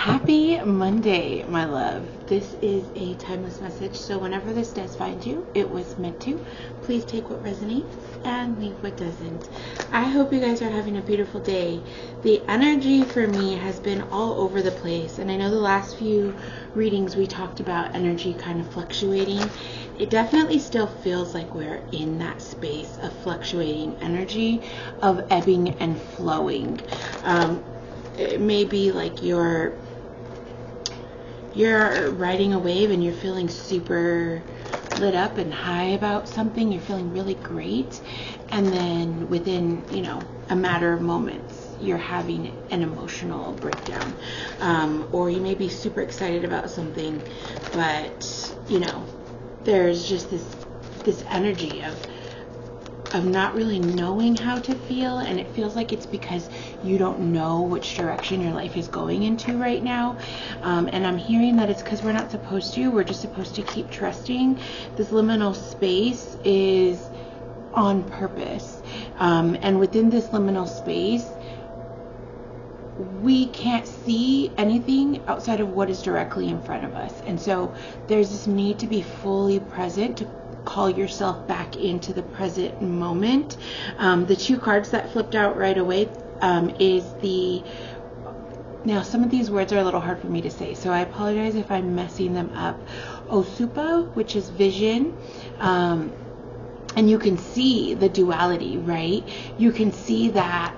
Happy Monday, my love. This is a timeless message, so whenever this does find you, it was meant to. Please take what resonates and leave what doesn't. I hope you guys are having a beautiful day. The energy for me has been all over the place, and I know the last few readings we talked about energy kind of fluctuating. It definitely still feels like we're in that space of fluctuating energy, of ebbing and flowing. It may be like you're riding a wave and you're feeling super lit up and high about something. You're feeling really great, and then within a matter of moments you're having an emotional breakdown, or you may be super excited about something, but there's just this energy of not really knowing how to feel, and it feels like it's because you don't know which direction your life is going into right now. And I'm hearing that it's because we're not supposed to. We're just supposed to keep trusting. This liminal space is on purpose. And within this liminal space, we can't see anything outside of what is directly in front of us. And so there's this need to be fully present, to call yourself back into the present moment. The two cards that flipped out right away now some of these words are a little hard for me to say, so I apologize if I'm messing them up. Osupa, which is vision, and you can see the duality, right? You can see that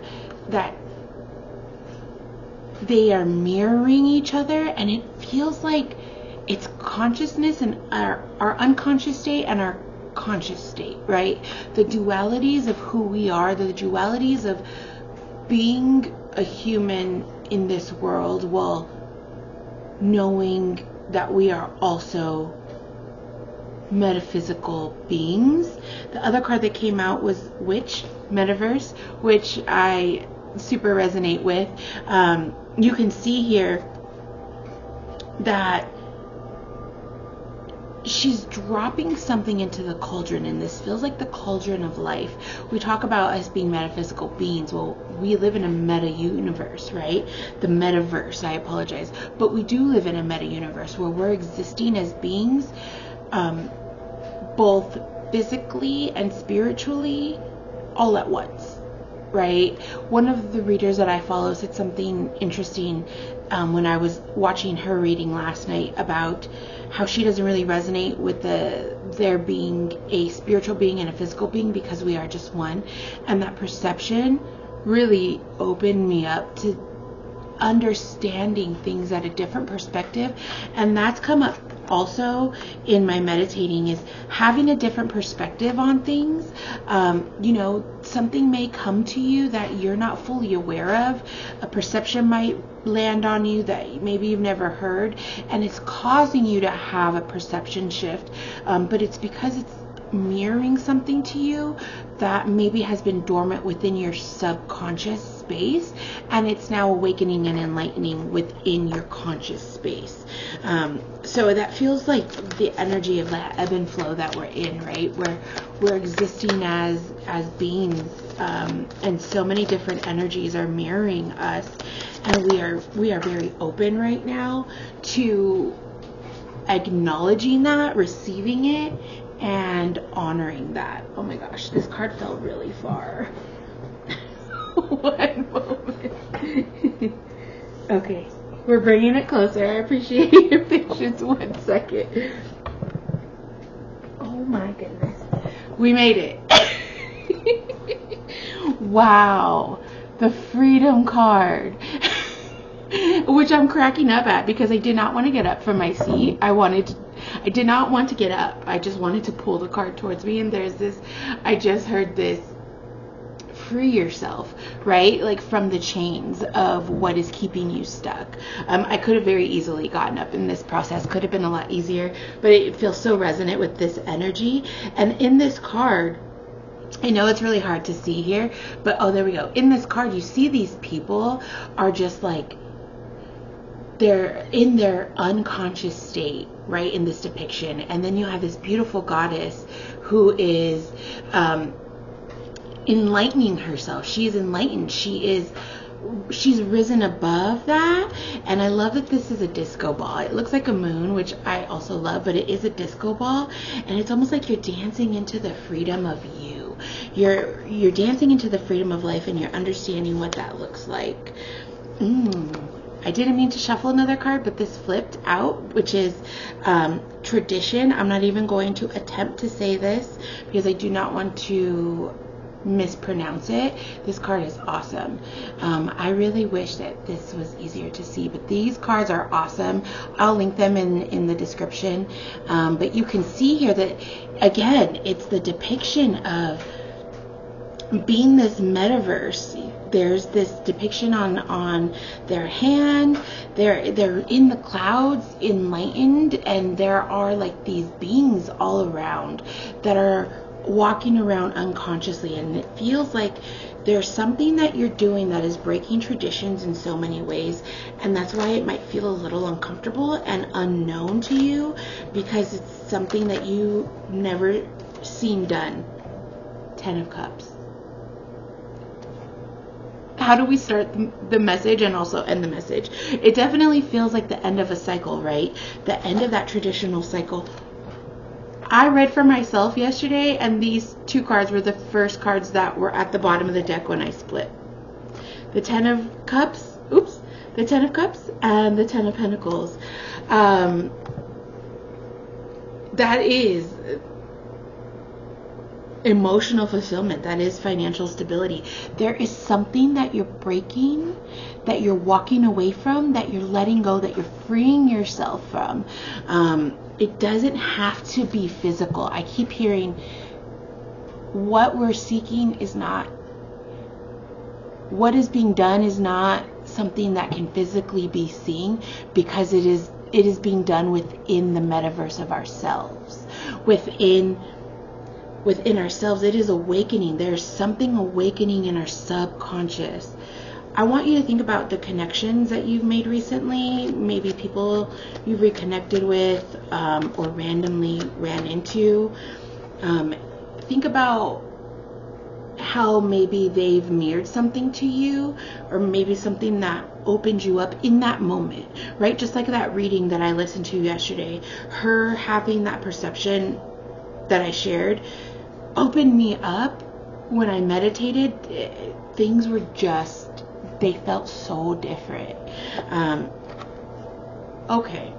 they are mirroring each other, and it feels like it's consciousness and our unconscious state and our conscious state, right? The dualities of who we are, the dualities of being a human in this world, while knowing that we are also metaphysical beings. The other card that came out was Witch, Metaverse, which I super resonate with. You can see here that she's dropping something into the cauldron, and this feels like the cauldron of life. We talk about us being metaphysical beings. Well, we live in a meta universe, right? The metaverse, I apologize. But we do live in a meta universe where we're existing as beings, both physically and spiritually, all at once, right? One of the readers that I follow said something interesting when I was watching her reading last night about how she doesn't really resonate with there being a spiritual being and a physical being, because we are just one. And that perception really opened me up to understanding things at a different perspective. And that's come up also in my meditating, is having a different perspective on things. Something may come to you that you're not fully aware of. A perception might land on you that maybe you've never heard, and it's causing you to have a perception shift, but it's because it's mirroring something to you that maybe has been dormant within your subconscious space, and it's now awakening and enlightening within your conscious space. So that feels like the energy of that ebb and flow that we're in, right? We're existing as beings, and so many different energies are mirroring us, and we are very open right now to acknowledging that, receiving it, and honoring that. Oh my gosh, this card fell really far. One moment. Okay, we're bringing it closer. I appreciate your patience. 1 second. Oh my goodness. We made it. Wow. The Freedom card. Which I'm cracking up at, because I did not want to get up from my seat. I did not want to get up. I just wanted to pull the card towards me, and I just heard this, free yourself, right? Like from the chains of what is keeping you stuck. I could have very easily gotten up in this process, could have been a lot easier, but it feels so resonant with this energy. And in this card, I know it's really hard to see here, but there we go. In this card, you see these people are just like, they're in their unconscious state, right, in this depiction. And then you have this beautiful goddess who is enlightening herself. She is enlightened. She is she's risen above that. And I love that this is a disco ball. It looks like a moon, which I also love, but it is a disco ball, and it's almost like you're dancing into the freedom of you. You're dancing into the freedom of life, and you're understanding what that looks like. I didn't mean to shuffle another card, but this flipped out, which is tradition. I'm not even going to attempt to say this because I do not want to mispronounce it. This card is awesome. I really wish that this was easier to see, but these cards are awesome. I'll link them in the description. But you can see here that, again, it's the depiction of being this metaverse. There's this depiction on their hand. They're in the clouds, enlightened, and there are like these beings all around that are walking around unconsciously, and it feels like there's something that you're doing that is breaking traditions in so many ways, and that's why it might feel a little uncomfortable and unknown to you, because it's something that you never seen done. 10 of Cups. How do we start the message and also end the message? It definitely feels like the end of a cycle, right? The end of that traditional cycle. I read for myself yesterday, and these two cards were the first cards that were at the bottom of the deck when I split. The 10 of Cups, the 10 of Cups and the 10 of Pentacles. That is emotional fulfillment. That is financial stability. There is something that you're breaking, that you're walking away from, that you're letting go, that you're freeing yourself from. It doesn't have to be physical. I keep hearing what we're seeking is not, what is being done is not something that can physically be seen, because it is being done within the metaverse of ourselves. Within ourselves, it is awakening. There's something awakening in our subconscious. I want you to think about the connections that you've made recently, maybe people you've reconnected with, or randomly ran into. Think about how maybe they've mirrored something to you, or maybe something that opened you up in that moment, right? Just like that reading that I listened to yesterday, her having that perception that I shared opened me up. When I meditated, things were just, they felt so different. Okay,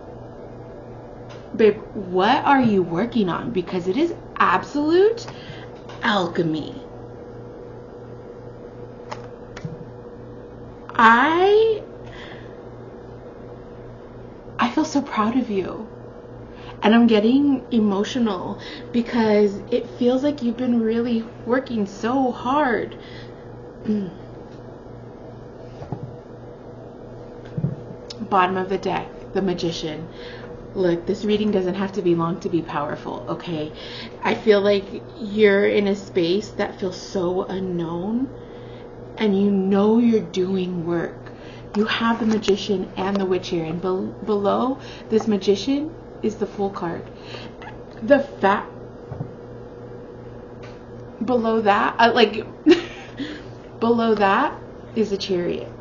babe, what are you working on? Because it is absolute alchemy. I feel so proud of you. And I'm getting emotional because it feels like you've been really working so hard. Bottom of the deck, the Magician. Look, this reading doesn't have to be long to be powerful, okay? I feel like you're in a space that feels so unknown, and you know you're doing work. You have the Magician and the Witch here, and below this Magician is the Fool card. Below that, below that is a Chariot.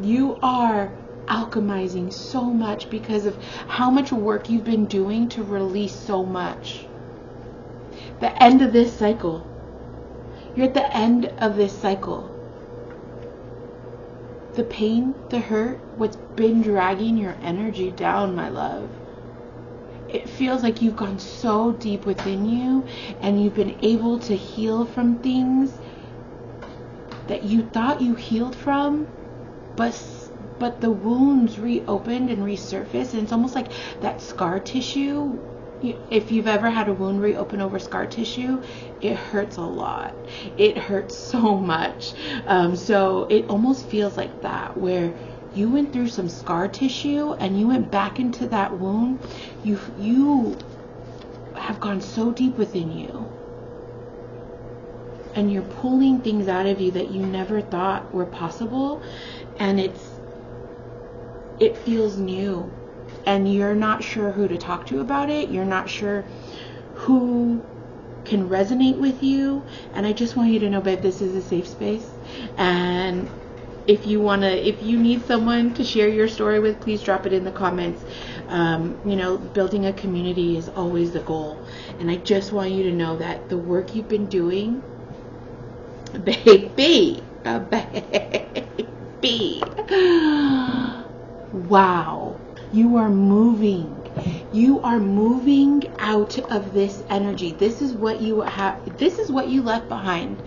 You are alchemizing so much because of how much work you've been doing to release so much. The end of this cycle. You're at the end of this cycle. The pain, the hurt, what's been dragging your energy down, my love. It feels like you've gone so deep within you, and you've been able to heal from things that you thought you healed from, but the wounds reopened and resurfaced, and it's almost like that scar tissue. If you've ever had a wound reopen over scar tissue, it hurts a lot. It hurts so much. So it almost feels like that, where you went through some scar tissue and you went back into that wound. You have gone so deep within you, and you're pulling things out of you that you never thought were possible, and it feels new, and you're not sure who to talk to about it. You're not sure who can resonate with you, and I just want you to know, babe, this is a safe space, and if you need someone to share your story with, please drop it in the comments. Building a community is always the goal. And I just want you to know that the work you've been doing, baby, wow, you are moving. You are moving out of this energy. This is what you have. This is what you left behind.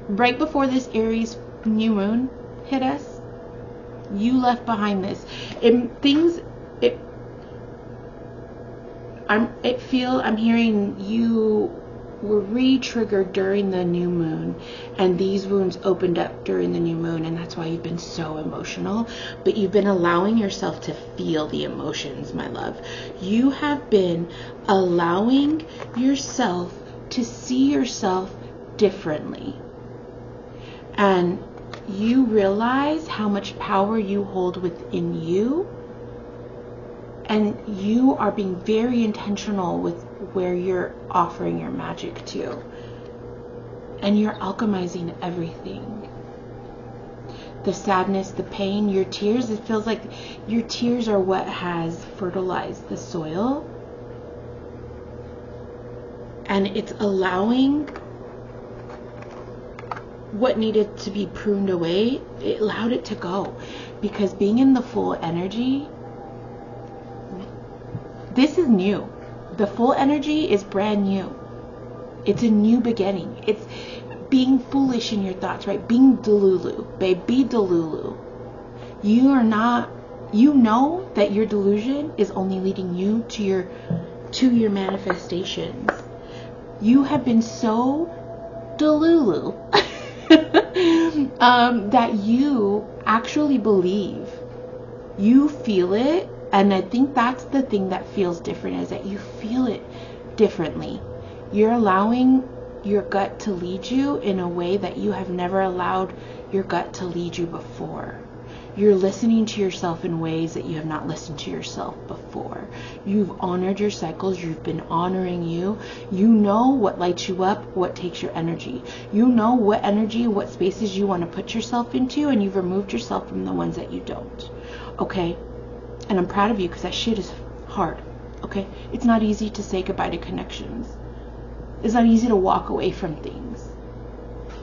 Right before this Aries new moon hit us, you left behind this. I'm hearing you were re-triggered during the new moon, and these wounds opened up during the new moon, and that's why you've been so emotional. But you've been allowing yourself to feel the emotions, my love. You have been allowing yourself to see yourself differently, and you realize how much power you hold within you, and you are being very intentional with where you're offering your magic to. And you're alchemizing everything. The sadness, the pain, your tears, it feels like your tears are what has fertilized the soil. And it's allowing what needed to be pruned away, it allowed it to go. Because being in the full energy, this is new. The full energy is brand new. It's a new beginning. It's being foolish in your thoughts, right? Being delulu, babe. Be delulu. You are not. You know that your delusion is only leading you to your manifestations. You have been so delulu that you actually believe. You feel it. And I think that's the thing that feels different, is that you feel it differently. You're allowing your gut to lead you in a way that you have never allowed your gut to lead you before. You're listening to yourself in ways that you have not listened to yourself before. You've honored your cycles. You've been honoring you. You know what lights you up, what takes your energy. You know what energy, what spaces you want to put yourself into, and you've removed yourself from the ones that you don't. Okay? And I'm proud of you, because that shit is hard, okay? It's not easy to say goodbye to connections. It's not easy to walk away from things.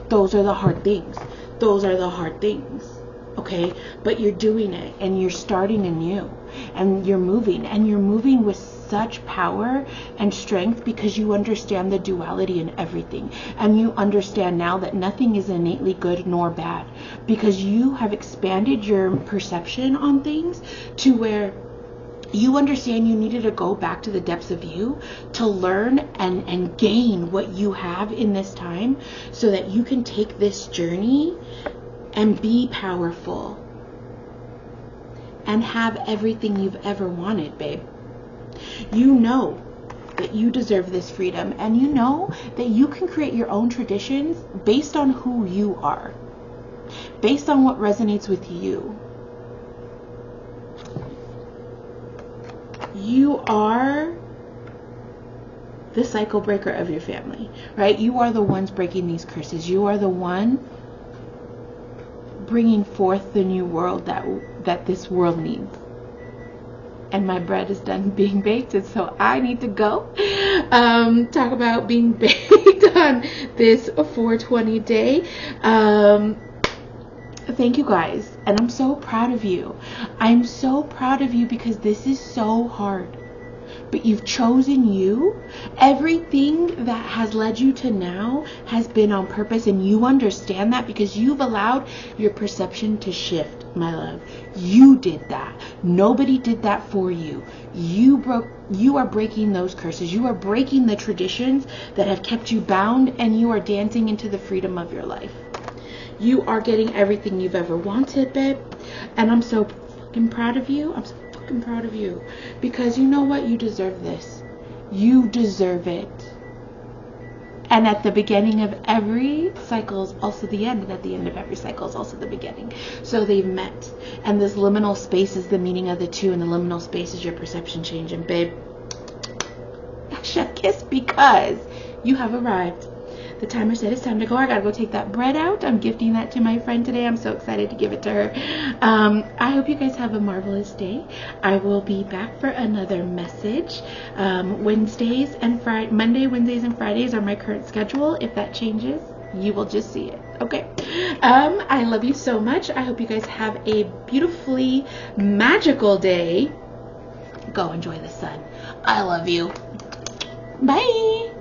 Those are the hard things. Those are the hard things, okay? But you're doing it, and you're starting anew, and you're moving with such power and strength, because you understand the duality in everything. And you understand now that nothing is innately good nor bad, because you have expanded your perception on things to where you understand you needed to go back to the depths of you to learn and gain what you have in this time, so that you can take this journey and be powerful and have everything you've ever wanted, babe. You know that you deserve this freedom, and you know that you can create your own traditions based on who you are, based on what resonates with you. You are the cycle breaker of your family, right? You are the ones breaking these curses. You are the one bringing forth the new world that this world needs. And my bread is done being baked, and so I need to go talk about being baked on this 420 day. Thank you guys, and I'm so proud of you. I'm so proud of you, because this is so hard, but you've chosen you. Everything that has led you to now has been on purpose, and you understand that, because you've allowed your perception to shift, my love. You did that. Nobody did that for you. You are breaking those curses. You are breaking the traditions that have kept you bound, and you are dancing into the freedom of your life. You are getting everything you've ever wanted, babe. And I'm so fucking proud of you. I'm so fucking proud of you. Because you know what? You deserve this. You deserve it. And at the beginning of every cycle is also the end. And at the end of every cycle is also the beginning. So they've met. And this liminal space is the meaning of the two. And the liminal space is your perception change. And babe, chef kiss, because you have arrived. the timer said it's time to go. I gotta go take that bread out. I'm gifting that to my friend today. I'm so excited to give it to her. I hope you guys have a marvelous day. I will be back for another message. Wednesdays and Monday, Wednesdays, and Fridays are my current schedule. If that changes, you will just see it. Okay. I love you so much. I hope you guys have a beautifully magical day. Go enjoy the sun. I love you. Bye.